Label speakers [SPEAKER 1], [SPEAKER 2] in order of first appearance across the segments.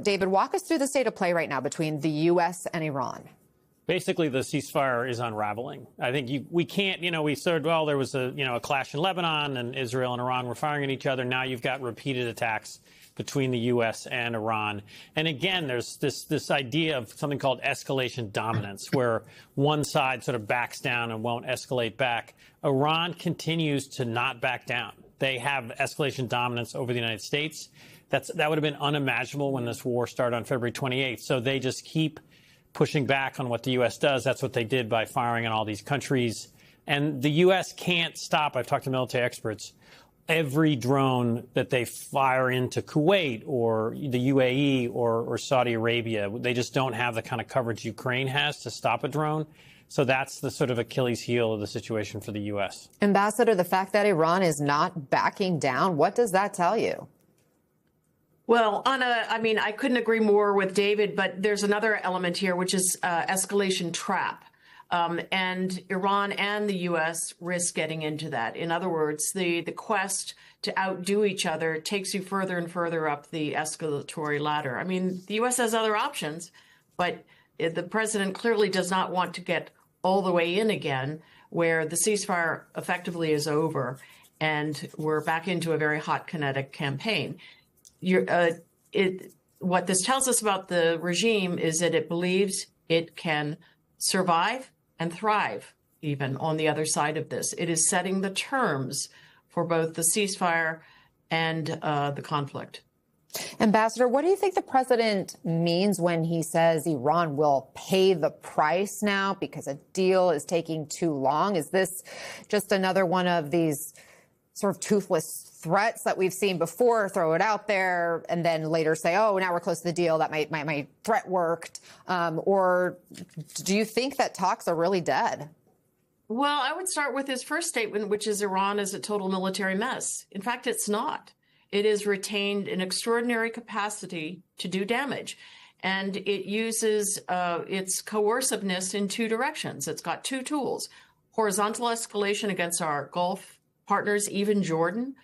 [SPEAKER 1] David, walk us through the state of play right now between the U.S. and Iran.
[SPEAKER 2] Basically, the ceasefire is unraveling. I think we can't, we said, well, there was a clash in Lebanon and Israel and Iran were firing at each other. Now you've got repeated attacks between the U.S. and Iran. And again, there's this idea of something called escalation dominance, where one side sort of backs down and won't escalate back. Iran continues to not back down. They have escalation dominance over the United States. That would have been unimaginable when this war started on February 28th. So they just keep pushing back on what the U.S. does. That's what they did by firing on all these countries. And the U.S. can't stop, I've talked to military experts, every drone that they fire into Kuwait or the UAE or Saudi Arabia. They just don't have the kind of coverage Ukraine has to stop a drone. So that's the sort of Achilles heel of the situation for the U.S.
[SPEAKER 1] Ambassador, the fact that Iran is not backing down, what does that tell you?
[SPEAKER 3] Well, I couldn't agree more with David, but there's another element here, which is escalation trap. And Iran and the U.S. risk getting into that. In other words, the quest to outdo each other takes you further and further up the escalatory ladder. I mean, the U.S. has other options, but the president clearly does not want to get all the way in again, where the ceasefire effectively is over and we're back into a very hot kinetic campaign. What this tells us about the regime is that it believes it can survive and thrive even on the other side of this. It is setting the terms for both the ceasefire and the conflict.
[SPEAKER 1] Ambassador, what do you think the president means when he says Iran will pay the price now because a deal is taking too long? Is this just another one of these sort of toothless threats that we've seen before, throw it out there, and then later say, oh, now we're close to the deal, that my threat worked? Or do you think that talks are really dead?
[SPEAKER 3] Well, I would start with his first statement, which is Iran is a total military mess. In fact, it's not. It has retained an extraordinary capacity to do damage. And it uses its coerciveness in two directions. It's got two tools: horizontal escalation against our Gulf partners, even Jordan,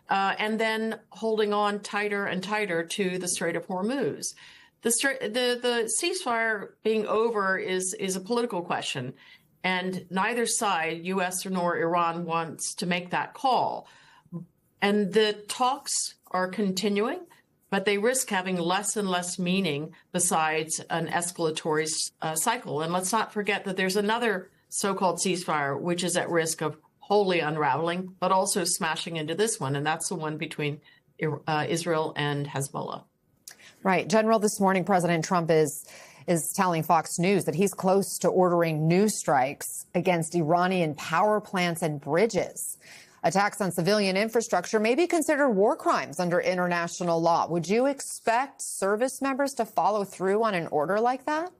[SPEAKER 3] and then holding on tighter and tighter to the Strait of Hormuz. The ceasefire being over is a political question, and neither side, U.S. nor Iran, wants to make that call. And the talks are continuing, but they risk having less and less meaning besides an escalatory cycle. And let's not forget that there's another so-called ceasefire, which is at risk of wholly unraveling, but also smashing into this one. And that's the one between Israel and Hezbollah.
[SPEAKER 1] Right. General, this morning, President Trump is telling Fox News that he's close to ordering new strikes against Iranian power plants and bridges. Attacks on civilian infrastructure may be considered war crimes under international law. Would you expect service members to follow through on an order like that?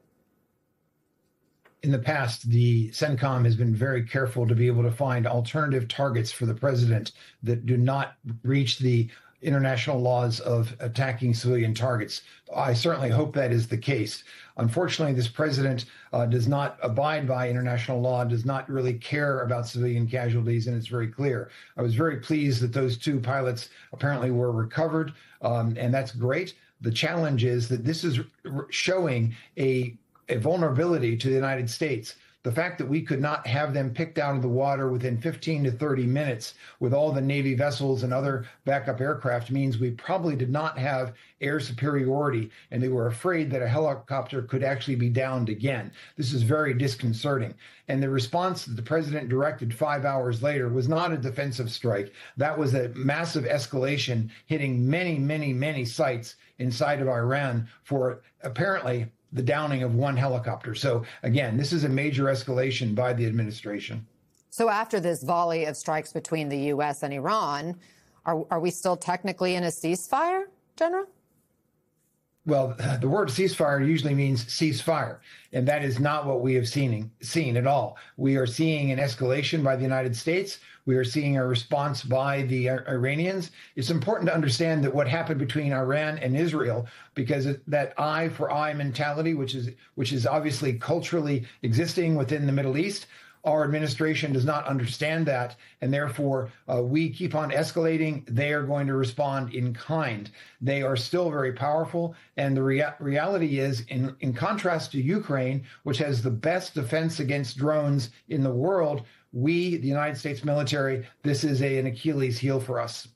[SPEAKER 4] In the past, the CENTCOM has been very careful to be able to find alternative targets for the president that do not breach the international laws of attacking civilian targets. I certainly hope that is the case. Unfortunately, this president does not abide by international law, does not really care about civilian casualties, and it's very clear. I was very pleased that those two pilots apparently were recovered, and that's great. The challenge is that this is showing a vulnerability to the United States. The fact that we could not have them picked out of the water within 15 to 30 minutes with all the Navy vessels and other backup aircraft means we probably did not have air superiority, and they were afraid that a helicopter could actually be downed again. This is very disconcerting. And the response that the president directed 5 hours later was not a defensive strike. That was a massive escalation hitting many, many, many sites inside of Iran for apparently the downing of one helicopter. So again, this is a major escalation by the administration.
[SPEAKER 1] So after this volley of strikes between the U.S. and Iran, are we still technically in a ceasefire, General?
[SPEAKER 4] Well, the word ceasefire usually means ceasefire, and that is not what we have seen at all. We are seeing an escalation by the United States. We are seeing a response by the Iranians. It's important to understand that what happened between Iran and Israel, because that eye for eye mentality, which is obviously culturally existing within the Middle East, Our administration does not understand that, and therefore we keep on escalating. They are going to respond in kind. They are still very powerful, and the reality is, in contrast to Ukraine, which has the best defense against drones in the world, we, the United States military, this is an Achilles heel for us.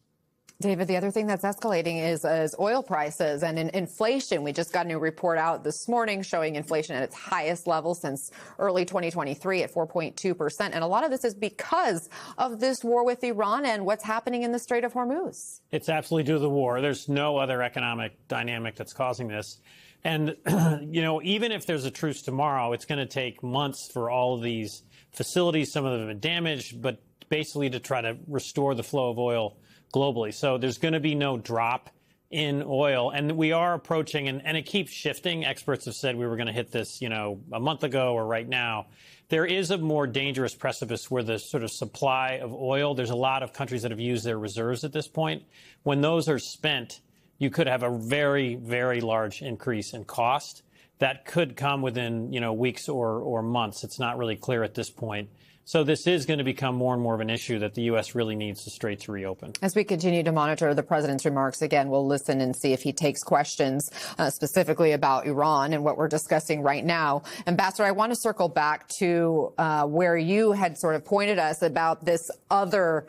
[SPEAKER 1] David, the other thing that's escalating is oil prices and inflation. We just got a new report out this morning showing inflation at its highest level since early 2023 at 4.2%. And a lot of this is because of this war with Iran and what's happening in the Strait of Hormuz.
[SPEAKER 2] It's absolutely due to the war. There's no other economic dynamic that's causing this. And, even if there's a truce tomorrow, it's going to take months for all of these facilities, some of them have been damaged, but basically to try to restore the flow of oil globally. So there's going to be no drop in oil. And we are approaching, and it keeps shifting. Experts have said we were going to hit this, a month ago or right now. There is a more dangerous precipice where the sort of supply of oil, there's a lot of countries that have used their reserves at this point. When those are spent, you could have a very, very large increase in cost that could come within, weeks or months. It's not really clear at this point. So this is going to become more and more of an issue that the U.S. really needs the strait to reopen.
[SPEAKER 1] As we continue to monitor the president's remarks, again, we'll listen and see if he takes questions specifically about Iran and what we're discussing right now. Ambassador, I want to circle back to where you had sort of pointed us about this other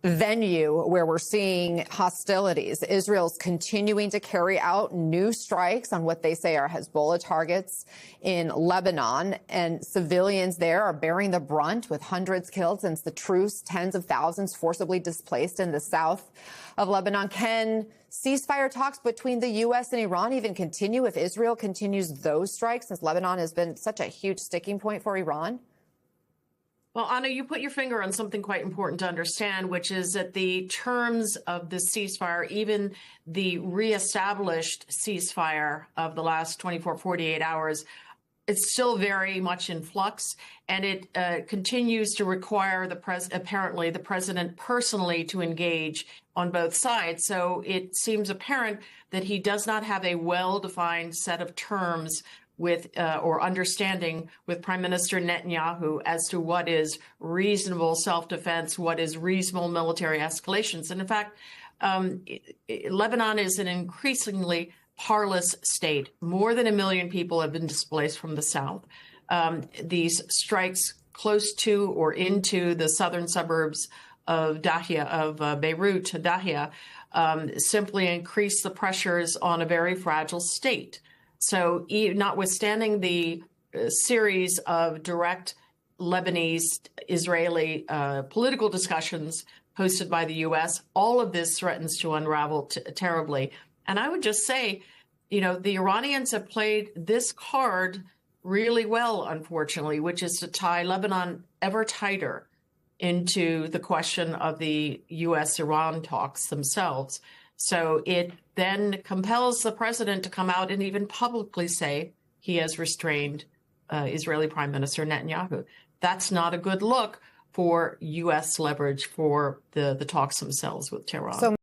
[SPEAKER 1] venue where we're seeing hostilities. Israel's continuing to carry out new strikes on what they say are Hezbollah targets in Lebanon, and civilians there are bearing the brunt with hundreds killed since the truce, tens of thousands forcibly displaced in the south of Lebanon. Can ceasefire talks between the U.S. and Iran even continue if Israel continues those strikes, since Lebanon has been such a huge sticking point for Iran?
[SPEAKER 3] Well, Anna, you put your finger on something quite important to understand, which is that the terms of the ceasefire, even the reestablished ceasefire of the last 48 hours, it's still very much in flux, and it continues to require apparently the president personally to engage on both sides. So it seems apparent that he does not have a well-defined set of terms with or understanding with Prime Minister Netanyahu as to what is reasonable self-defense, what is reasonable military escalations. And in fact, Lebanon is an increasingly parlous state. More than 1 million people have been displaced from the south. These strikes close to or into the southern suburbs of Beirut, Dahia, simply increase the pressures on a very fragile state. So notwithstanding the series of direct Lebanese-Israeli political discussions hosted by the U.S., all of this threatens to unravel terribly. And I would just say, the Iranians have played this card really well, unfortunately, which is to tie Lebanon ever tighter into the question of the U.S.-Iran talks themselves. So it then compels the president to come out and even publicly say he has restrained Israeli Prime Minister Netanyahu. That's not a good look for U.S. leverage for the talks themselves with Tehran.